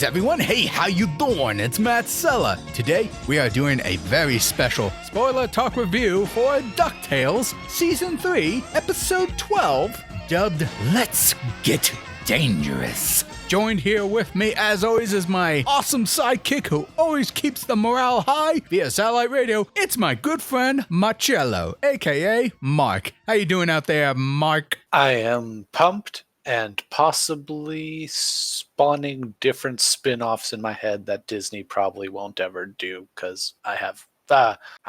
Greetings everyone, hey, how you doing? It's Matt Sella. Today, we are doing a very special spoiler talk review for DuckTales Season 3, Episode 12, dubbed Let's Get Dangerous. Joined here with me, as always, is my awesome sidekick who always keeps the morale high via satellite radio. It's my good friend, Marcello, aka Marc. How you doing out there, Marc? I am pumped and possibly spawning different spin-offs in my head that Disney probably won't ever do because I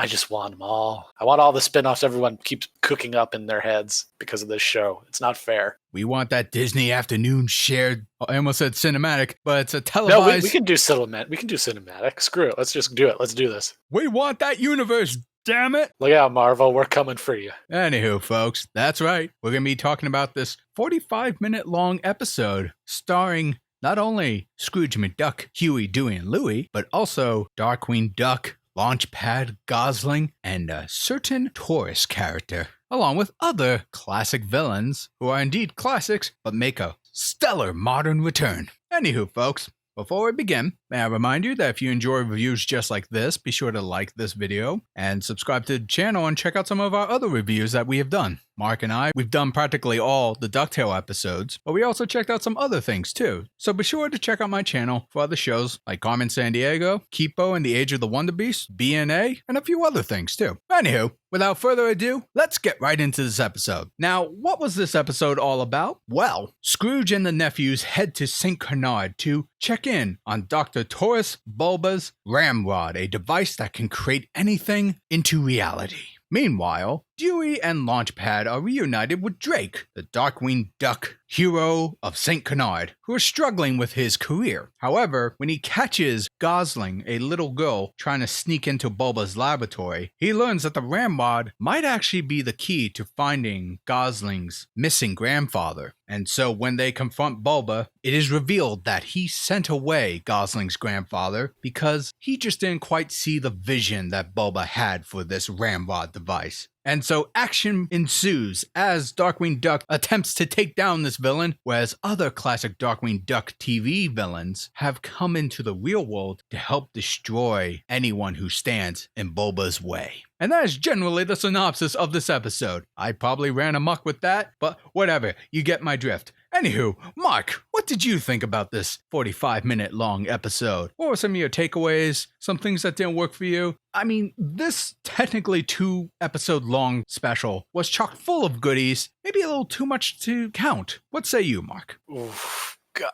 just want them all. I want all the spin-offs everyone keeps cooking up in their heads because of this show. It's not fair. We want that Disney afternoon shared, I almost said cinematic, but it's a televised... No, we can do cinematic. We can do cinematic. Screw it. Let's just do it. Let's do this. We want that universe, damn it! Look out, Marvel. We're coming for you. Anywho, folks, that's right. We're going to be talking about this 45-minute long episode starring not only Scrooge McDuck, Huey, Dewey, and Louie, but also Darkwing Duck, Launchpad, Gosling, and a certain Taurus character, along with other classic villains who are indeed classics, but make a stellar modern return. Anywho, folks, before we begin, may I remind you that if you enjoy reviews just like this, be sure to like this video and subscribe to the channel and check out some of our other reviews that we have done. Marc and I, we've done practically all the DuckTales episodes, but we also checked out some other things too. So be sure to check out my channel for other shows like Carmen Sandiego, Kipo and the Age of the Wonder Beast, BNA, and a few other things too. Anywho, without further ado, let's get right into this episode. Now, what was this episode all about? Well, Scrooge and the nephews head to St. Canard to check in on Dr. Taurus Bulba's Ramrod, a device that can create anything into reality. Meanwhile, Dewey and Launchpad are reunited with Drake, the Darkwing Duck hero of St. Canard, who is struggling with his career. However, when he catches Gosling, a little girl, trying to sneak into Bulba's laboratory, he learns that the Ramrod might actually be the key to finding Gosling's missing grandfather. And so when they confront Bulba, it is revealed that he sent away Gosling's grandfather because he just didn't quite see the vision that Bulba had for this Ramrod device. And so action ensues as Darkwing Duck attempts to take down this villain, whereas other classic Darkwing Duck TV villains have come into the real world to help destroy anyone who stands in Bulba's way. And that is generally the synopsis of this episode. I probably ran amok with that, but whatever, you get my drift. Anywho, Marc, what did you think about this 45-minute long episode? What were some of your takeaways? Some things that didn't work for you? I mean, this technically 2-episode long special was chock full of goodies, maybe a little too much to count. What say you, Marc? Oof, God,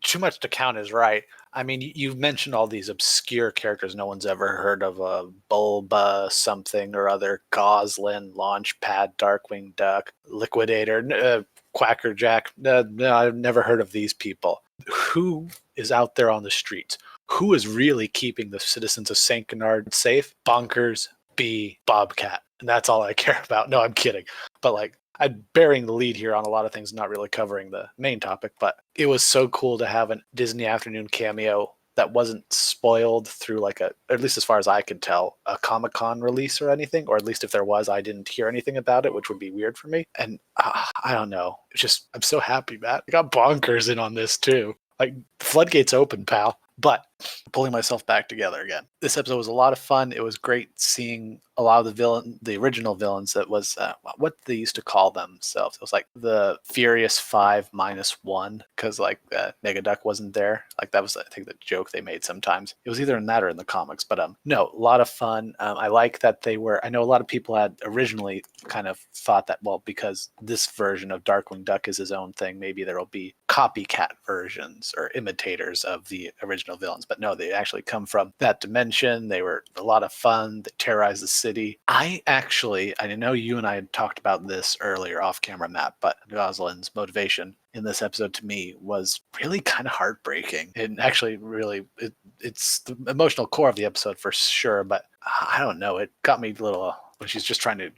too much to count is right. I mean, you've mentioned all these obscure characters no one's ever heard of, Bulba, something or other, Goslin, Launchpad, Darkwing Duck, Liquidator, Quackerjack. No, I've never heard of these people. Who is out there on the streets? Who is really keeping the citizens of St. Canard safe? Bonkers B. Bobcat. And that's all I care about. No, I'm kidding. But I'm bearing the lead here on a lot of things, not really covering the main topic, but it was so cool to have a Disney Afternoon cameo that wasn't spoiled through at least as far as I could tell, a Comic-Con release or anything, or at least if there was, I didn't hear anything about it, which would be weird for me. And I don't know. I'm so happy, Matt. I got Bonkers in on this too. Floodgates open, pal. But pulling myself back together again. This episode was a lot of fun. It was great seeing a lot of the original villains. That was what they used to call themselves. It was like the Furious 5 -1 because Negaduck wasn't there. That was, I think, the joke they made sometimes. It was either in that or in the comics. But no, a lot of fun. I like that they were. I know a lot of people had originally kind of thought that, well, because this version of Darkwing Duck is his own thing, maybe there will be copycat versions or imitators of the original villains. But no, they actually come from that dimension. They were a lot of fun. They terrorized the city. I know you and I had talked about this earlier off camera, Matt, but Goslin's motivation in this episode to me was really kind of heartbreaking. And actually really, it's the emotional core of the episode for sure, but I don't know. It got me a little... when she's just trying to,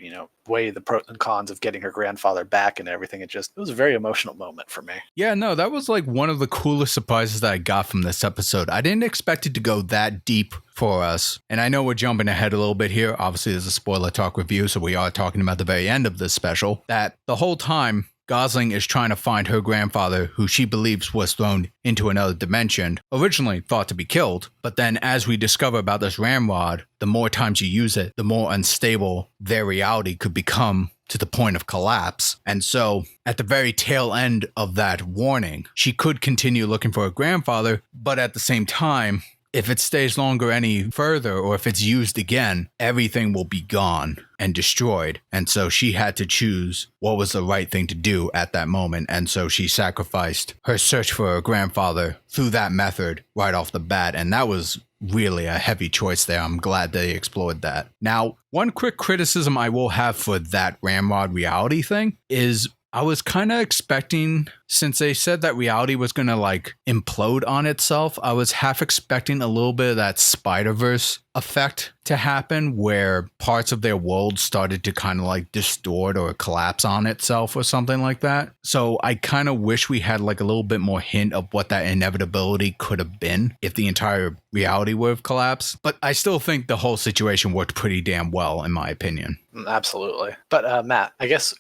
weigh the pros and cons of getting her grandfather back and everything. It was a very emotional moment for me. Yeah, no, that was one of the coolest surprises that I got from this episode. I didn't expect it to go that deep for us. And I know we're jumping ahead a little bit here. Obviously, there's a spoiler talk review, so we are talking about the very end of this special. That the whole time, Gosling is trying to find her grandfather, who she believes was thrown into another dimension, originally thought to be killed. But then as we discover about this ramrod, the more times you use it, the more unstable their reality could become to the point of collapse. And so at the very tail end of that warning, she could continue looking for her grandfather, but at the same time, if it stays longer any further, or if it's used again, everything will be gone and destroyed. And so she had to choose what was the right thing to do at that moment. And so she sacrificed her search for her grandfather through that method right off the bat. And that was really a heavy choice there. I'm glad they explored that. Now, one quick criticism I will have for that ramrod reality thing is I was kind of expecting, since they said that reality was going to like implode on itself, I was half expecting a little bit of that Spider-Verse effect to happen where parts of their world started to kind of like distort or collapse on itself or something like that. So I kind of wish we had like a little bit more hint of what that inevitability could have been if the entire reality would have collapsed. But I still think the whole situation worked pretty damn well, in my opinion. Absolutely. But Matt, I guess,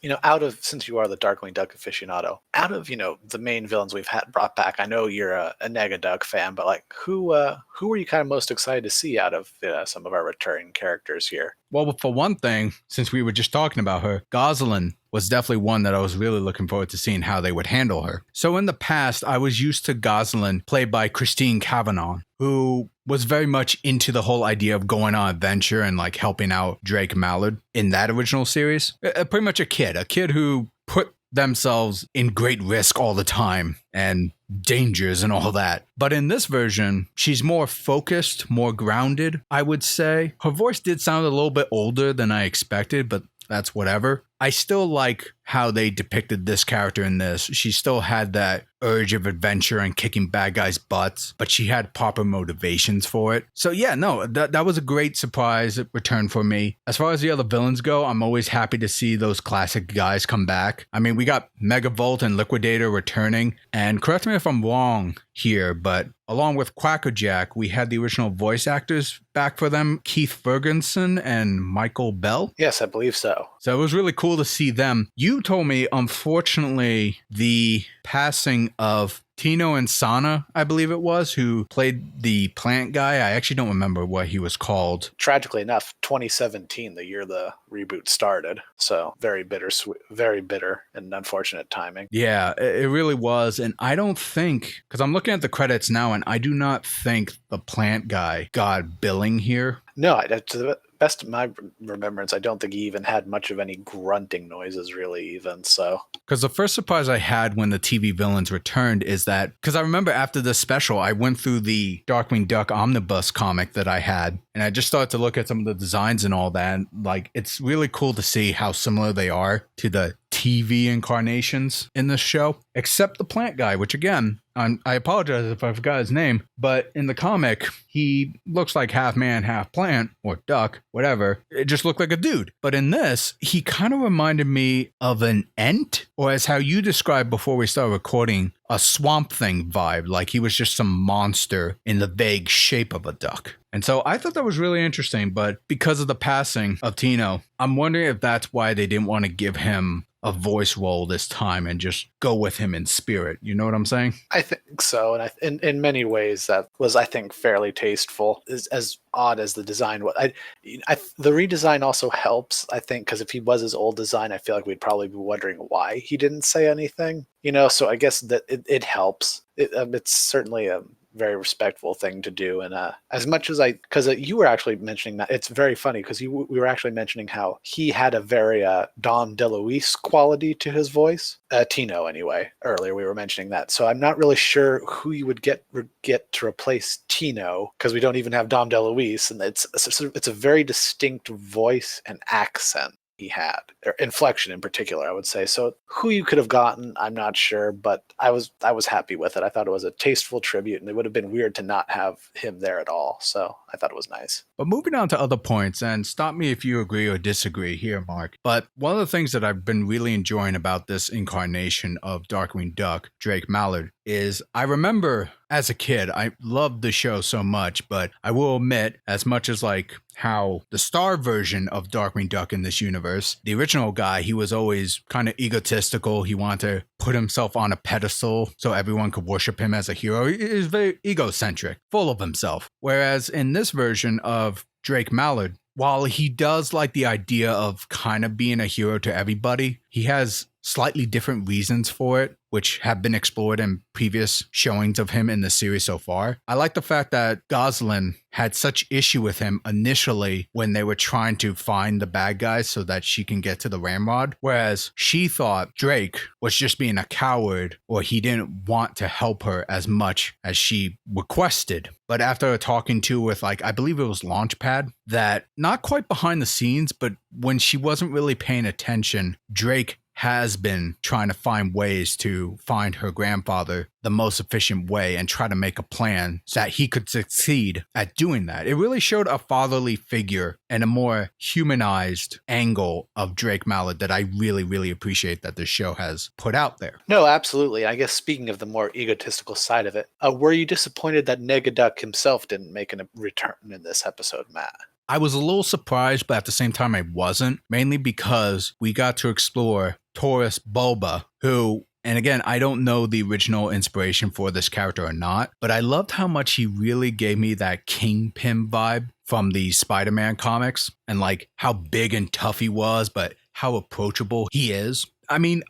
since you are the Darkwing Duck aficionado, out of, the main villains we've had brought back, I know you're a Nega Duck fan, but like who were you kind of most excited to see out of some of our returning characters here? Well, for one thing, since we were just talking about her, Gosling was definitely one that I was really looking forward to seeing how they would handle her. So in the past, I was used to Gosling, played by Christine Cavanaugh, who was very much into the whole idea of going on adventure and like helping out Drake Mallard in that original series. Pretty much a kid who put themselves in great risk all the time and dangers and all that. But in this version, she's more focused, more grounded, I would say. Her voice did sound a little bit older than I expected, but that's whatever. I still like how they depicted this character in this. She still had that urge of adventure and kicking bad guys' butts, but she had proper motivations for it. So yeah, no, that was a great surprise return for me. As far as the other villains go, I'm always happy to see those classic guys come back. I mean, we got Megavolt and Liquidator returning, and correct me if I'm wrong here, but along with Quackerjack, we had the original voice actors back for them, Keith Ferguson and Michael Bell. Yes, I believe so. So it was really cool to see them. You told me, unfortunately, the passing of Tino and Sana, I believe it was, who played the plant guy. I actually don't remember what he was called. Tragically enough, 2017, the year the reboot started. So very bitter and unfortunate timing. Yeah, it really was. And I don't think, because I'm looking at the credits now, and I do not think the plant guy got billing here. No, to the best of my remembrance, I don't think he even had much of any grunting noises, really, even. So, because the first surprise I had when the TV villains returned is that, because I remember after this special, I went through the Darkwing Duck omnibus comic that I had, and I just started to look at some of the designs and all that. And, like, it's really cool to see how similar they are to the TV incarnations in this show, except the plant guy, which again, I apologize if I forgot his name, but in the comic, he looks like half man, half plant, or duck, whatever. It just looked like a dude. But in this, he kind of reminded me of an Ent, or as how you described before we started recording, a Swamp Thing vibe, like he was just some monster in the vague shape of a duck. And so I thought that was really interesting, but because of the passing of Tino, I'm wondering if that's why they didn't want to give him a voice role this time and just go with him in spirit. You know what I'm saying? I think so. And in many ways, that was, I think, fairly tasteful, as odd as the design was. The redesign also helps, I think, because if he was his old design, I feel like we'd probably be wondering why he didn't say anything, so I guess that it helps. It's certainly a very respectful thing to do. And as much as because you were actually mentioning that, it's very funny because we were actually mentioning how he had a very Dom DeLuise quality to his voice. Tino, anyway. Earlier we were mentioning that. So I'm not really sure who you would get to replace Tino, because we don't even have Dom DeLuise, and it's a very distinct voice and accent he had, or inflection in particular, I would say. So who you could have gotten, I'm not sure, but I was happy with it. I thought it was a tasteful tribute, and it would have been weird to not have him there at all. So I thought it was nice. But moving on to other points, and stop me if you agree or disagree here, Mark. But one of the things that I've been really enjoying about this incarnation of Darkwing Duck, Drake Mallard, is I remember as a kid, I loved the show so much, but I will admit, as much as like how the star version of Darkwing Duck in this universe, the original guy, he was always kind of egotistical. He wanted to put himself on a pedestal so everyone could worship him as a hero. He is very egocentric, full of himself. Whereas in this version of Drake Mallard, while he does like the idea of kind of being a hero to everybody, he has slightly different reasons for it, which have been explored in previous showings of him in the series so far. I like the fact that Goslin had such issue with him initially when they were trying to find the bad guys so that she can get to the Ramrod, whereas she thought Drake was just being a coward or he didn't want to help her as much as she requested. But after talking to with like, I believe it was Launchpad, that not quite behind the scenes, but when she wasn't really paying attention, Drake has been trying to find ways to find her grandfather the most efficient way and try to make a plan so that he could succeed at doing that. It really showed a fatherly figure and a more humanized angle of Drake Mallard that I really, really appreciate that this show has put out there. No, absolutely. I guess speaking of the more egotistical side of it, were you disappointed that Negaduck himself didn't make a return in this episode, Matt? I was a little surprised, but at the same time I wasn't, mainly because we got to explore Taurus Bulba, who, and again, I don't know the original inspiration for this character or not, but I loved how much he really gave me that Kingpin vibe from the Spider-Man comics, and like how big and tough he was, but how approachable he is. I mean,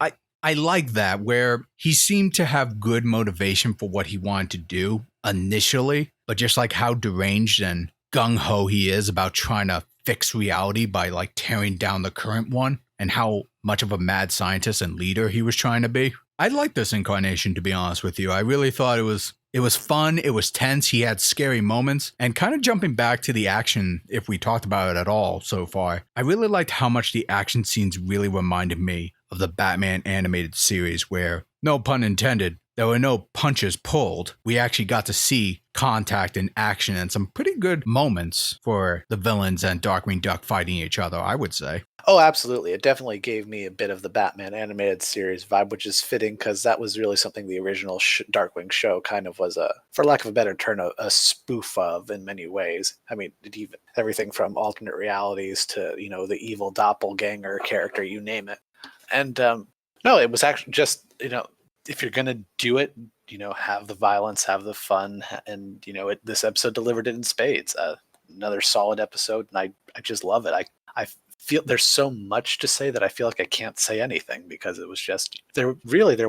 I like that, where he seemed to have good motivation for what he wanted to do initially, but just like how deranged and gung-ho he is about trying to fix reality by like tearing down the current one, and how much of a mad scientist and leader he was trying to be. I like this incarnation, to be honest with you. I really thought it was fun, it was tense, he had scary moments, and kind of jumping back to the action, if we talked about it at all so far, I really liked how much the action scenes really reminded me of the Batman animated series where, no pun intended, there were no punches pulled. We actually got to see contact and action and some pretty good moments for the villains and Darkwing Duck fighting each other, I would say. Oh, absolutely. It definitely gave me a bit of the Batman animated series vibe, which is fitting because that was really something the original Darkwing show kind of was for lack of a better term, a spoof of in many ways. I mean, even everything from alternate realities to, the evil doppelganger character, you name it. And no, it was actually just, if you're going to do it, have the violence, have the fun. And, this episode delivered it in spades. Another solid episode. And I just love it. I feel there's so much to say that I feel like I can't say anything because it was just there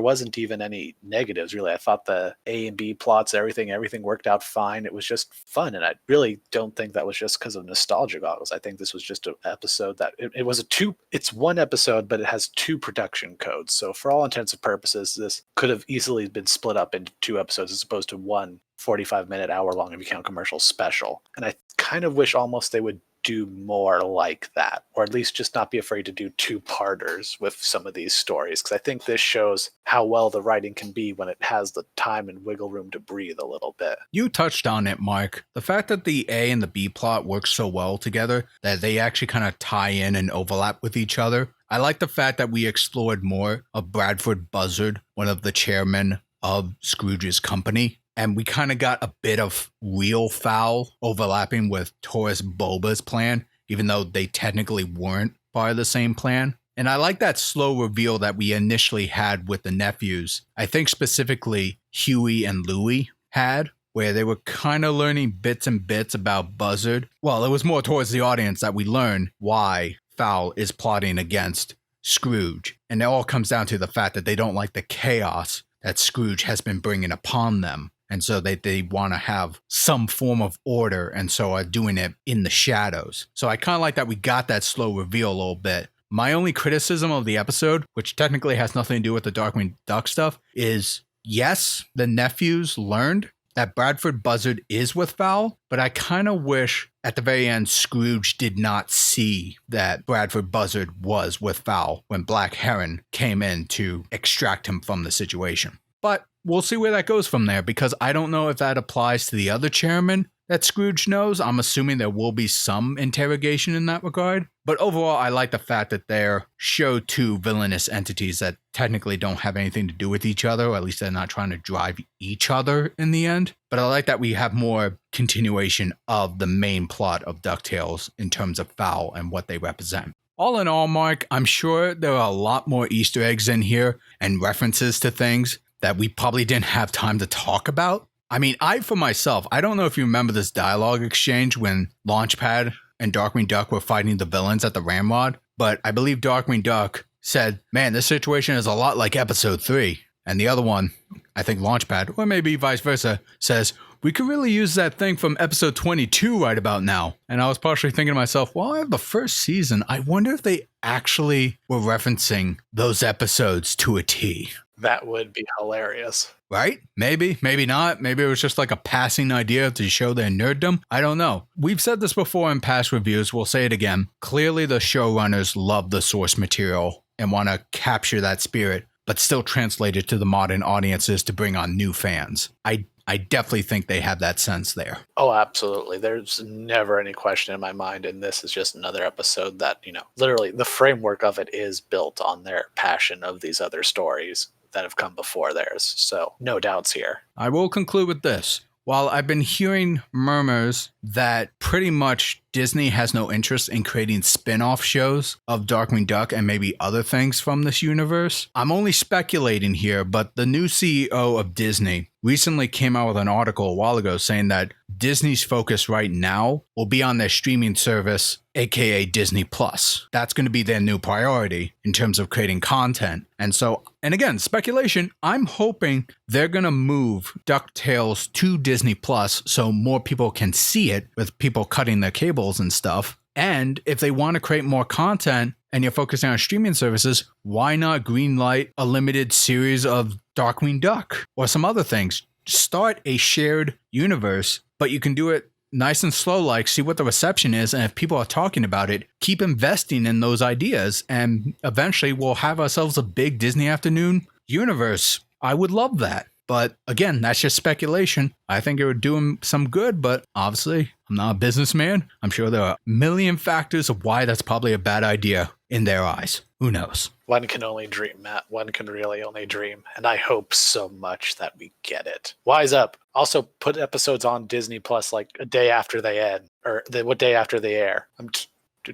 wasn't even any negatives really. I thought the A and B plots, everything worked out fine. It was just fun. And I really don't think that was just because of nostalgia goggles. I think this was just an episode that it's one episode, but it has two production codes. So for all intents and purposes, this could have easily been split up into two episodes as opposed to one 45-minute, hour-long, if you count commercial special. And I kind of wish almost they would do more like that, or at least just not be afraid to do two-parters with some of these stories, because I think this shows how well the writing can be when it has the time and wiggle room to breathe a little bit. You touched on it, Mark. The fact that the A and the B plot work so well together, that they actually kind of tie in and overlap with each other. I like the fact that we explored more of Bradford Buzzard, one of the chairmen of Scrooge's company. And we kind of got a bit of real foul overlapping with Taurus Bulba's plan, even though they technically weren't part of the same plan. And I like that slow reveal that we initially had with the nephews. I think specifically Huey and Louie had, where they were kind of learning bits and bits about Buzzard. Well, it was more towards the audience that we learn why Fowl is plotting against Scrooge. And it all comes down to the fact that they don't like the chaos that Scrooge has been bringing upon them. And so they want to have some form of order, and so are doing it in the shadows. So I kind of like that we got that slow reveal a little bit. My only criticism of the episode, which technically has nothing to do with the Darkwing Duck stuff, is yes, the nephews learned that Bradford Buzzard is with Fowl, but I kind of wish at the very end Scrooge did not see that Bradford Buzzard was with Fowl when Black Heron came in to extract him from the situation. But we'll see where that goes from there, because I don't know if that applies to the other chairman, that Scrooge knows. I'm assuming there will be some interrogation in that regard. But overall, I like the fact that they're show two villainous entities that technically don't have anything to do with each other, or at least they're not trying to drive each other in the end. But I like that we have more continuation of the main plot of DuckTales in terms of Fowl and what they represent. All in all, Mark, I'm sure there are a lot more Easter eggs in here and references to things that we probably didn't have time to talk about. I mean, for myself, I don't know if you remember this dialogue exchange when Launchpad and Darkwing Duck were fighting the villains at the Ramrod, but I believe Darkwing Duck said, man, this situation is a lot like episode 3. And the other one, I think Launchpad, or maybe vice versa, says, we could really use that thing from episode 22 right about now. And I was partially thinking to myself, well, I have the first season. I wonder if they actually were referencing those episodes to a T. That would be hilarious. Right? Maybe, maybe not. Maybe it was just like a passing idea to show their nerddom. I don't know. We've said this before in past reviews. We'll say it again. Clearly, the showrunners love the source material and want to capture that spirit, but still translate it to the modern audiences to bring on new fans. I definitely think they have that sense there. Oh, absolutely. There's never any question in my mind. And this is just another episode that, literally the framework of it is built on their passion of these other stories that have come before theirs. So no doubts here. I will conclude with this. While I've been hearing murmurs that pretty much Disney has no interest in creating spin-off shows of Darkwing Duck and maybe other things from this universe, I'm only speculating here, but the new CEO of Disney recently came out with an article a while ago saying that Disney's focus right now will be on their streaming service, aka Disney Plus. That's going to be their new priority in terms of creating content. And again, speculation, I'm hoping they're going to move DuckTales to Disney Plus so more people can see it with people cutting their cables and stuff. And if they want to create more content and you're focusing on streaming services, why not greenlight a limited series of Darkwing Duck or some other things? Start a shared universe, but you can do it nice and slow, like see what the reception is. And if people are talking about it, keep investing in those ideas. And eventually we'll have ourselves a big Disney afternoon universe. I would love that. But again, that's just speculation. I think it would do him some good, but obviously I'm not a businessman. I'm sure there are a million factors of why that's probably a bad idea in their eyes. Who knows? One can only dream, Matt. One can really only dream. And I hope so much that we get it. Wise up. Also, put episodes on Disney Plus like a day after they end, or what day after they air.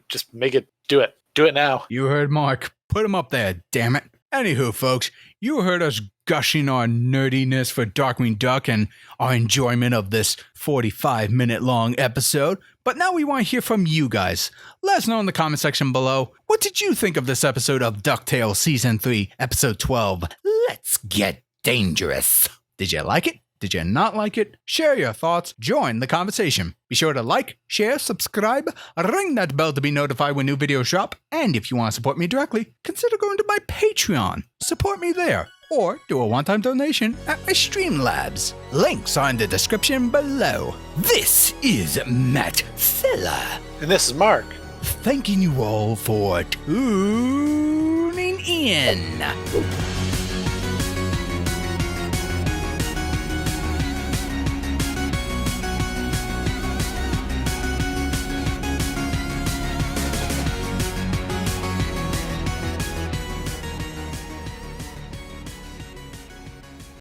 Just make it, do it. Do it now. You heard Mark. Put them up there, damn it. Anywho, folks, you heard us gushing our nerdiness for Darkwing Duck and our enjoyment of this 45-minute long episode. But now we want to hear from you guys. Let us know in the comment section below. What did you think of this episode of DuckTales Season 3, Episode 12? Let's get dangerous. Did you like it? Did you not like it? Share your thoughts. Join the conversation. Be sure to like, share, subscribe, ring that bell to be notified when new videos drop. And if you want to support me directly, consider going to my Patreon. Support me there. Or do a one-time donation at my Streamlabs. Links are in the description below. This is Matt Sella. And this is Mark. Thanking you all for tuning in.